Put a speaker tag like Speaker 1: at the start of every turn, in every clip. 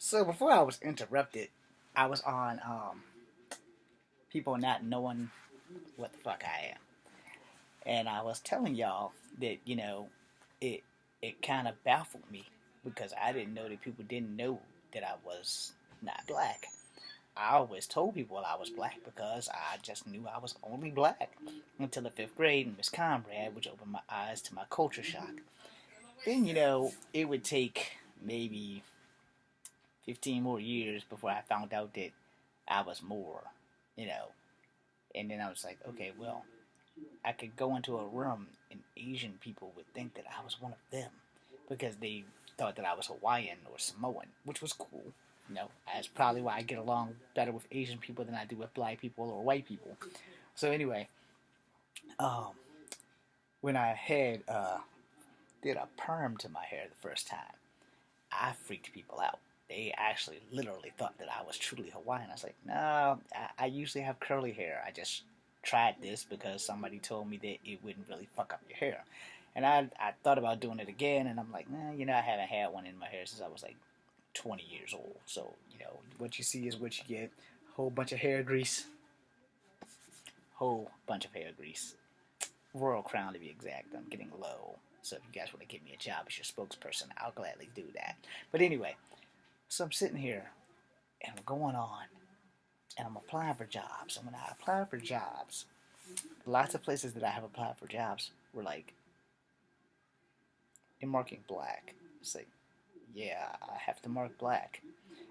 Speaker 1: So before I was interrupted, I was on people not knowing what the fuck I am, and I was telling y'all that it it kind of baffled me because I didn't know that people didn't know that I was not black. I always told people I was black because I just knew I was only black until the fifth grade and Miss Conrad, which opened my eyes to my culture shock. Then it would take maybe 15 more years before I found out that I was more, you know. And then I was like, okay, well, I could go into a room and Asian people would think that I was one of them because they thought that I was Hawaiian or Samoan, which was cool. That's probably why I get along better with Asian people than I do with black people or white people. So anyway, um, when I had did a perm to my hair the first time, I freaked people out. They actually literally thought that I was truly Hawaiian. I was like, no, I usually have curly hair. I just tried this because somebody told me that it wouldn't really fuck up your hair. And I thought about doing it again, and I'm like, nah, I haven't had one in my hair since I was like 20 years old. So, what you see is what you get. Whole bunch of hair grease. Whole bunch of hair grease. Royal Crown to be exact. I'm getting low. So if you guys want to give me a job as your spokesperson, I'll gladly do that. But anyway, so I'm sitting here and I'm going on and I'm applying for jobs. And when I apply for jobs, lots of places that I have applied for jobs were like, they're marking black. It's like, yeah, I have to mark black.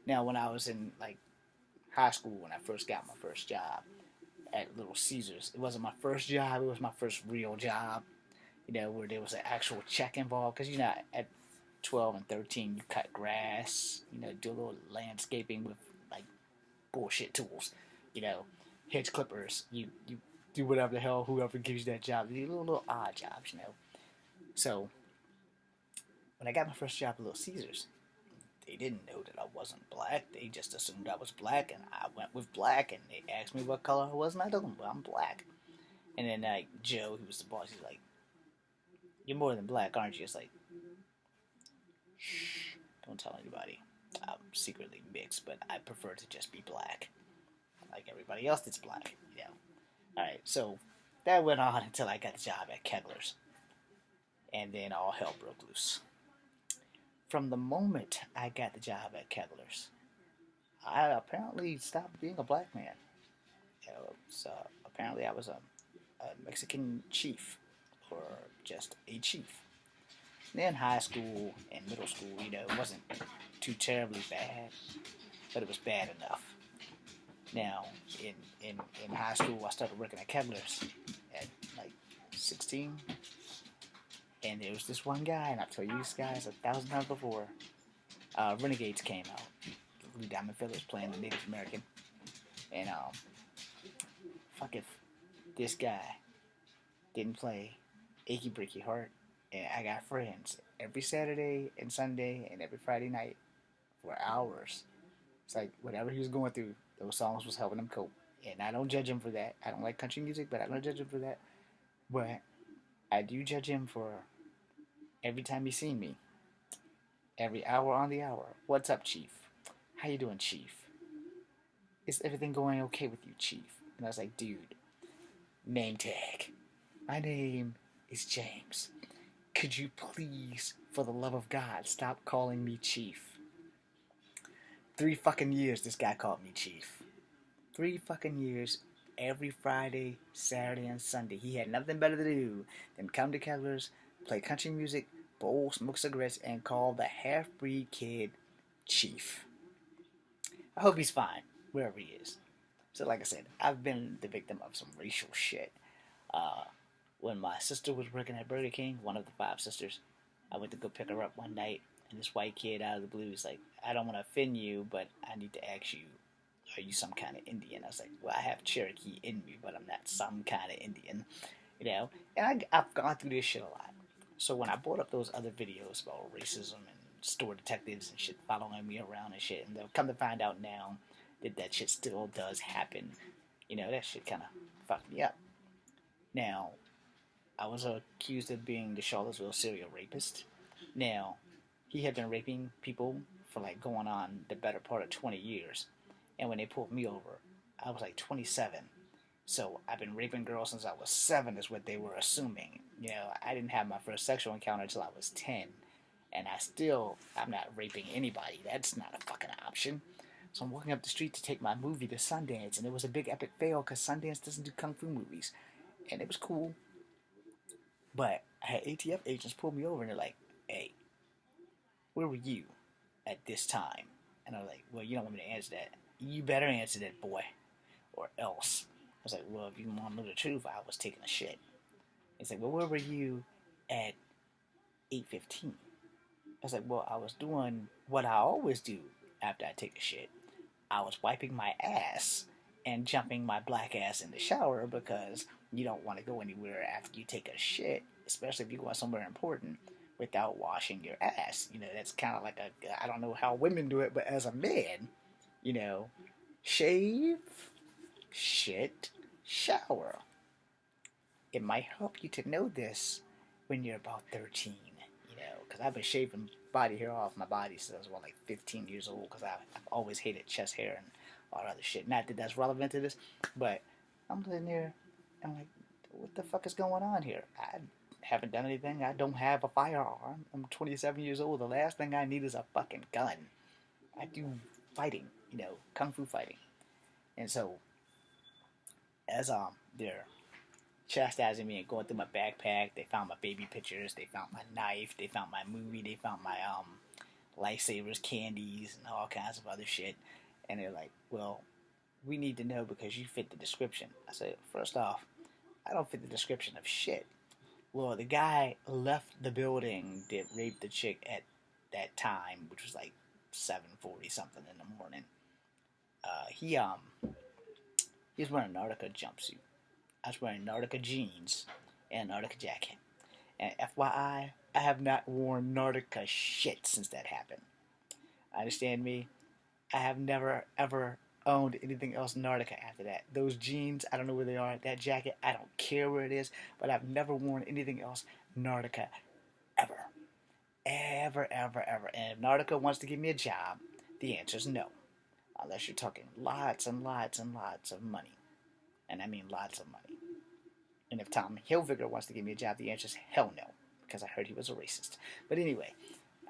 Speaker 1: Now, when I was in like high school, when I first got my first job at Little Caesars, it wasn't my first job, it was my first real job, where there was an actual check involved. Because, at 12 and 13, you cut grass, do a little landscaping with like bullshit tools, you know, hedge clippers. You do whatever the hell whoever gives you that job. You do little odd jobs. So when I got my first job at Little Caesars, they didn't know that I wasn't black. They just assumed I was black, and I went with black. And they asked me what color I was, and I told them, well, I'm black. And then like Joe, who was the boss, he's like, "You're more than black, aren't you?" It's like, shh, don't tell anybody. I'm secretly mixed, but I prefer to just be black, like everybody else that's black. All right, so that went on until I got the job at Kegler's, and then all hell broke loose. From the moment I got the job at Kegler's, I apparently stopped being a black man. So apparently I was a Mexican chief, or just a chief. Then high school and middle school, it wasn't too terribly bad, but it was bad enough. Now, in high school, I started working at Kevlar's at like 16, and there was this one guy, and I've told you this guys 1,000 times before. Renegades came out. Blue Diamond Feathers playing the Native American, and fuck if this guy didn't play Achy Breaky Heart, and I got friends every Saturday and Sunday and every Friday night for hours. It's like whatever he was going through, those songs was helping him cope. And I don't judge him for that. I don't like country music, but I don't judge him for that. But I do judge him for every time he seen me. Every hour on the hour. What's up, Chief? How you doing, Chief? Is everything going okay with you, Chief? And I was like, dude, name tag. My name is James. Could you please, for the love of God, stop calling me Chief? 3 fucking years this guy called me Chief. 3 fucking years, every Friday, Saturday, and Sunday. He had nothing better to do than come to Kegler's, play country music, bowl, smoke cigarettes, and call the half-breed kid Chief. I hope he's fine, wherever he is. So like I said, I've been the victim of some racial shit. Uh, when my sister was working at Burger King, one of the 5 sisters, I went to go pick her up one night, and this white kid out of the blue is like, I don't want to offend you, but I need to ask you, are you some kind of Indian? I was like, well, I have Cherokee in me, but I'm not some kind of Indian, And I've gone through this shit a lot. So when I brought up those other videos about racism and store detectives and shit following me around and shit, and they'll come to find out now that shit still does happen, that shit kind of fucked me up. Now, I was accused of being the Charlottesville serial rapist. Now, he had been raping people for like going on the better part of 20 years. And when they pulled me over, I was like 27. So I've been raping girls since I was 7 is what they were assuming. You know, I didn't have my first sexual encounter until I was 10. And I'm not raping anybody. That's not a fucking option. So I'm walking up the street to take my movie to Sundance, and it was a big epic fail because Sundance doesn't do kung fu movies. And it was cool, but I had ATF agents pull me over, and they're like, hey, where were you at this time? And I was like, well, you don't want me to answer that. You better answer that, boy, or else. I was like, well, if you want to know the truth, I was taking a shit. He's like, well, where were you at 8:15? I was like, well, I was doing what I always do after I take a shit. I was wiping my ass and jumping my black ass in the shower because you don't want to go anywhere after you take a shit, especially if you're going somewhere important, without washing your ass. You know, that's kind of like I don't know how women do it, but as a man, you know, shave, shit, shower. It might help you to know this when you're about 13, you know, because I've been shaving body hair off my body since I was, like 15 years old, because I've always hated chest hair and all other shit. Not that that's relevant to this, but I'm sitting there, and I'm like, what the fuck is going on here? I haven't done anything. I don't have a firearm. I'm 27 years old. The last thing I need is a fucking gun. I do fighting, you know, kung fu fighting. And so, as they're chastising me and going through my backpack, they found my baby pictures, they found my knife, they found my movie, they found my lifesavers, candies, and all kinds of other shit. And they're like, well, we need to know because you fit the description. I said, first off, I don't fit the description of shit. Well, the guy left the building that raped the chick at that time, which was like 7:40 something in the morning. He was wearing an Antarctica jumpsuit. I was wearing Nautica jeans and a Nautica jacket. And FYI, I have not worn Nautica shit since that happened. Understand me? I have never, ever owned anything else Nautica after that. Those jeans, I don't know where they are. That jacket, I don't care where it is. But I've never worn anything else Nautica ever. Ever, ever, ever. And if Nautica wants to give me a job, the answer is no. Unless you're talking lots and lots and lots of money. And I mean lots of money. And if Tom Hilfiger wants to give me a job, the answer is hell no. Because I heard he was a racist. But anyway,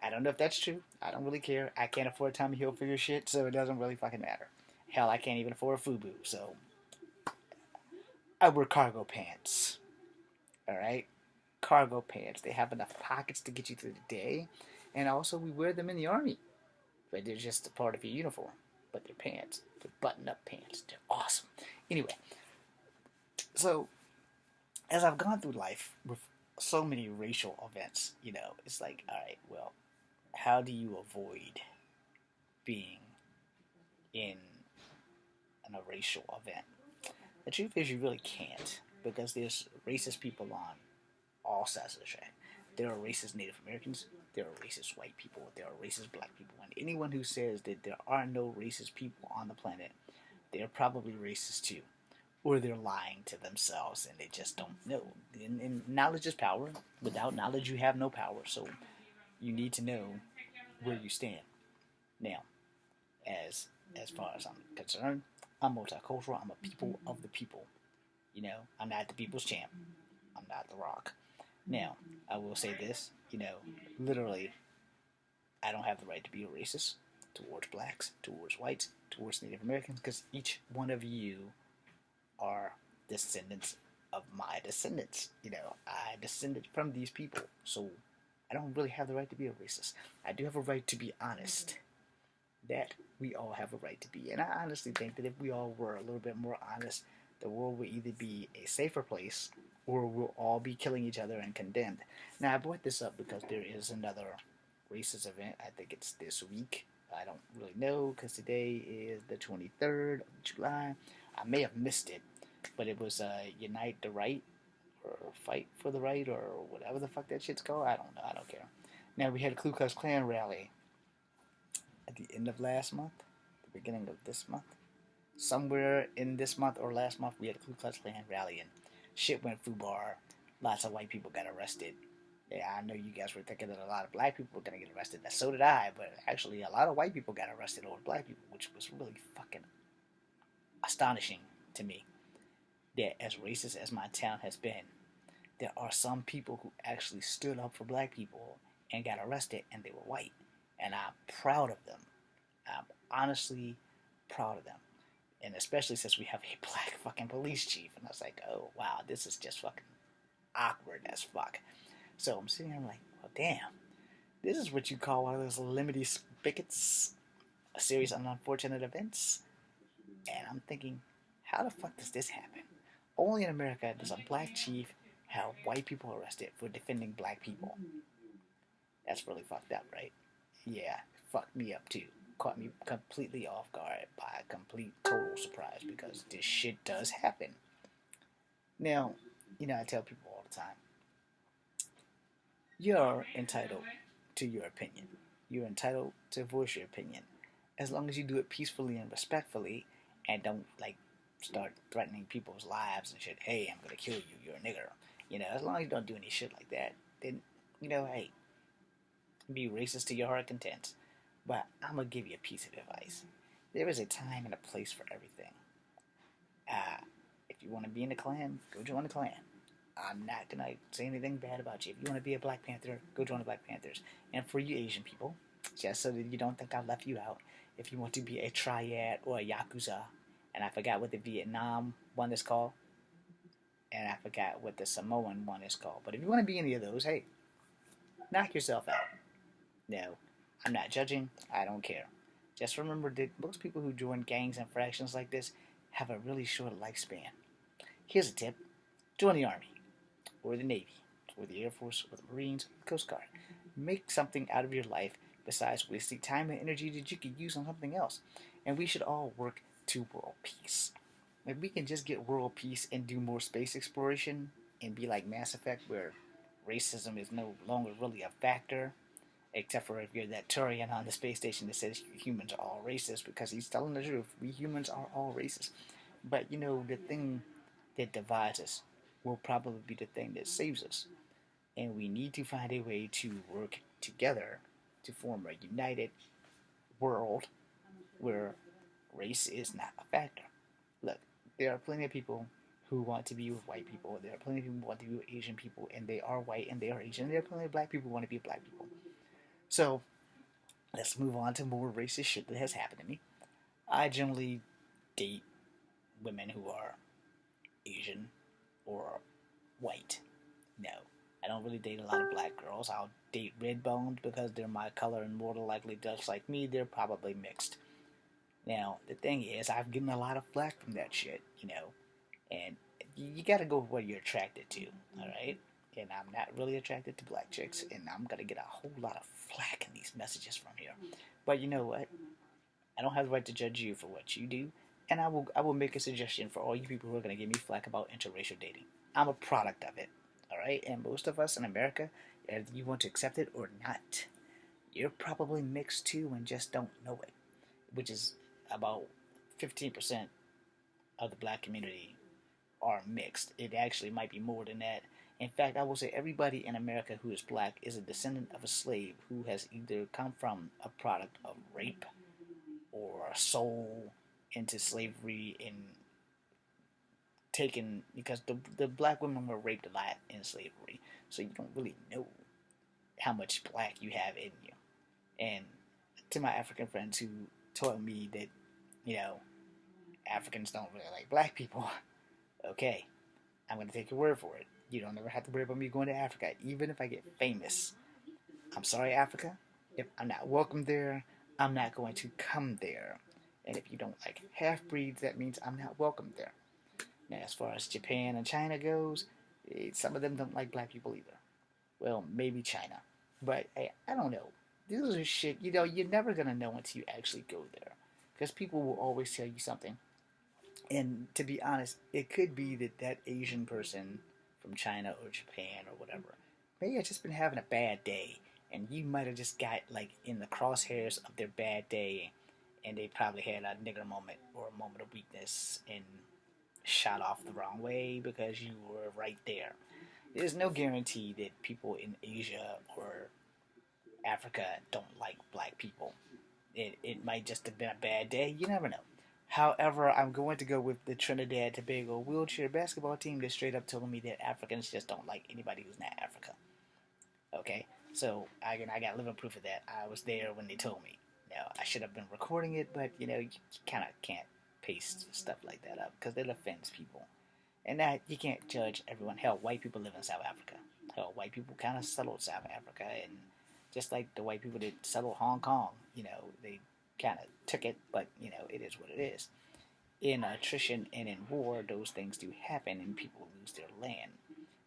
Speaker 1: I don't know if that's true. I don't really care. I can't afford Tommy Hilfiger shit, so it doesn't really fucking matter. Hell, I can't even afford FUBU, so I wear cargo pants. Alright? Cargo pants. They have enough pockets to get you through the day. And also, we wear them in the army. But they're just a part of your uniform. But they're pants. They're button-up pants. They're awesome. Anyway, so as I've gone through life with so many racial events, you know, it's like, all right, well, how do you avoid being in a racial event? The truth is, you really can't, because there's racist people on all sides of the track. There are racist Native Americans, there are racist white people, there are racist black people, and anyone who says that there are no racist people on the planet, they're probably racist too. Or they're lying to themselves and they just don't know. And knowledge is power. Without knowledge, you have no power. So you need to know where you stand. Now, as far as I'm concerned, I'm multicultural. I'm a people of the people. You know, I'm not the people's champ. I'm not The Rock. Now, I will say this. You know, literally, I don't have the right to be a racist towards blacks, towards whites, towards Native Americans, because each one of you are descendants of my descendants. You know, I descended from these people, so I don't really have the right to be a racist. I do have a right to be honest. That we all have a right to be. And I honestly think that if we all were a little bit more honest, the world would either be a safer place or we'll all be killing each other and condemned. Now, I brought this up because there is another racist event. I think it's this week. I don't really know because today is the 23rd of July. I may have missed it, but it was Unite the Right or Fight for the Right or whatever the fuck that shit's called. I don't know. I don't care. Now, we had a Ku Klux Klan rally at the end of last month, the beginning of this month. Somewhere in this month or last month, we had a Ku Klux Klan rally and shit went foobar. Lots of white people got arrested. Yeah, I know you guys were thinking that a lot of black people were gonna get arrested. So did I, but actually, a lot of white people got arrested over black people, which was really fucking astonishing to me. That as racist as my town has been, there are some people who actually stood up for black people and got arrested, and they were white, and I'm proud of them. I'm honestly proud of them, and especially since we have a black fucking police chief, and I was like, oh wow, this is just fucking awkward as fuck. So I'm sitting here like, well, damn, this is what you call one of those limited spigots, a series of unfortunate events. And I'm thinking, how the fuck does this happen? Only in America does a black chief have white people arrested for defending black people. That's really fucked up, right? Yeah, fucked me up too. Caught me completely off guard by a complete total surprise because this shit does happen. Now, I tell people all the time, you're entitled to your opinion. You're entitled to voice your opinion. As long as you do it peacefully and respectfully and don't like start threatening people's lives and shit. Hey, I'm gonna kill you, you're a nigger. As long as you don't do any shit like that, then hey, be racist to your heart content. But I'm gonna give you a piece of advice. There is a time and a place for everything. If you want to be in the Klan, go join the Klan. I'm not gonna say anything bad about you. If you want to be a Black Panther, go join the Black Panthers. And for you Asian people, just so that you don't think I left you out, if you want to be a triad or a yakuza, and I forgot what the Vietnam one is called, and I forgot what the Samoan one is called. But if you want to be any of those, hey, knock yourself out. No, I'm not judging. I don't care. Just remember that most people who join gangs and fractions like this have a really short lifespan. Here's a tip: join the Army, or the Navy, or the Air Force, or the Marines, or the Coast Guard. Make something out of your life besides wasting time and energy that you could use on something else. And we should all work to world peace. If we can just get world peace and do more space exploration and be like Mass Effect, where racism is no longer really a factor, except for if you're that Turian on the space station that says humans are all racist, because he's telling the truth. We humans are all racist. But the thing that divides us will probably be the thing that saves us. And we need to find a way to work together to form a united world where race is not a factor. Look, there are plenty of people who want to be with white people. There are plenty of people who want to be with Asian people, and they are white and they are Asian. And there are plenty of black people who want to be with black people. So let's move on to more racist shit that has happened to me. I generally date women who are Asian or white. No, I don't really date a lot of black girls. I'll date red boned because they're my color and more than likely just like me, they're probably mixed. Now, the thing is, I've gotten a lot of flack from that shit, and you gotta go with what you're attracted to, alright? And I'm not really attracted to black chicks, and I'm gonna get a whole lot of flack in these messages from here. But you know what? I don't have the right to judge you for what you do, and I will make a suggestion for all you people who are gonna give me flack about interracial dating. I'm a product of it, alright? And most of us in America, whether you want to accept it or not, you're probably mixed too and just don't know it, which is about 15% of the black community are mixed. It actually might be more than that. In fact, I will say everybody in America who is black is a descendant of a slave who has either come from a product of rape or sold into slavery and taken, because the black women were raped a lot in slavery. So you don't really know how much black you have in you. And to my African friends who told me that, Africans don't really like black people, okay, I'm going to take your word for it. You don't ever have to worry about me going to Africa, even if I get famous. I'm sorry, Africa. If I'm not welcome there, I'm not going to come there. And if you don't like half-breeds, that means I'm not welcome there. Now, as far as Japan and China goes, some of them don't like black people either. Well, maybe China. But hey, I don't know. This is shit, you're never going to know until you actually go there. Because people will always tell you something. And to be honest, it could be that Asian person from China or Japan or whatever may have just been having a bad day. And you might have just got like in the crosshairs of their bad day. And they probably had a nigger moment or a moment of weakness and shot off the wrong way because you were right there. There's no guarantee that people in Asia or Africa don't like black people. It might just have been a bad day. You never know. However, I'm going to go with the Trinidad Tobago wheelchair basketball team that straight up told me that Africans just don't like anybody who's not Africa. Okay, so I got living proof of that. I was there when they told me. Now I should have been recording it, but you kind of can't paste stuff like that up because it offends people. And that you can't judge everyone. Hell, white people live in South Africa. Hell, white people kind of settled South Africa, and just like the white people that settled Hong Kong, they kind of took it, but it is what it is. In attrition and in war, those things do happen, and people lose their land.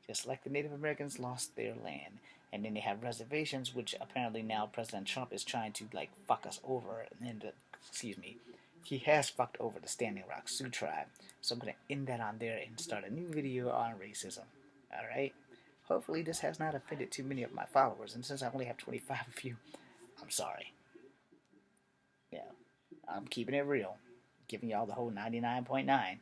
Speaker 1: Just like the Native Americans lost their land, and then they have reservations, which apparently now President Trump is trying to like fuck us over, and excuse me, he has fucked over the Standing Rock Sioux tribe. So I'm gonna end that on there and start a new video on racism. All right. Hopefully this has not offended too many of my followers, and since I only have 25 of you, I'm sorry. Yeah, I'm keeping it real, giving y'all the whole 99.9.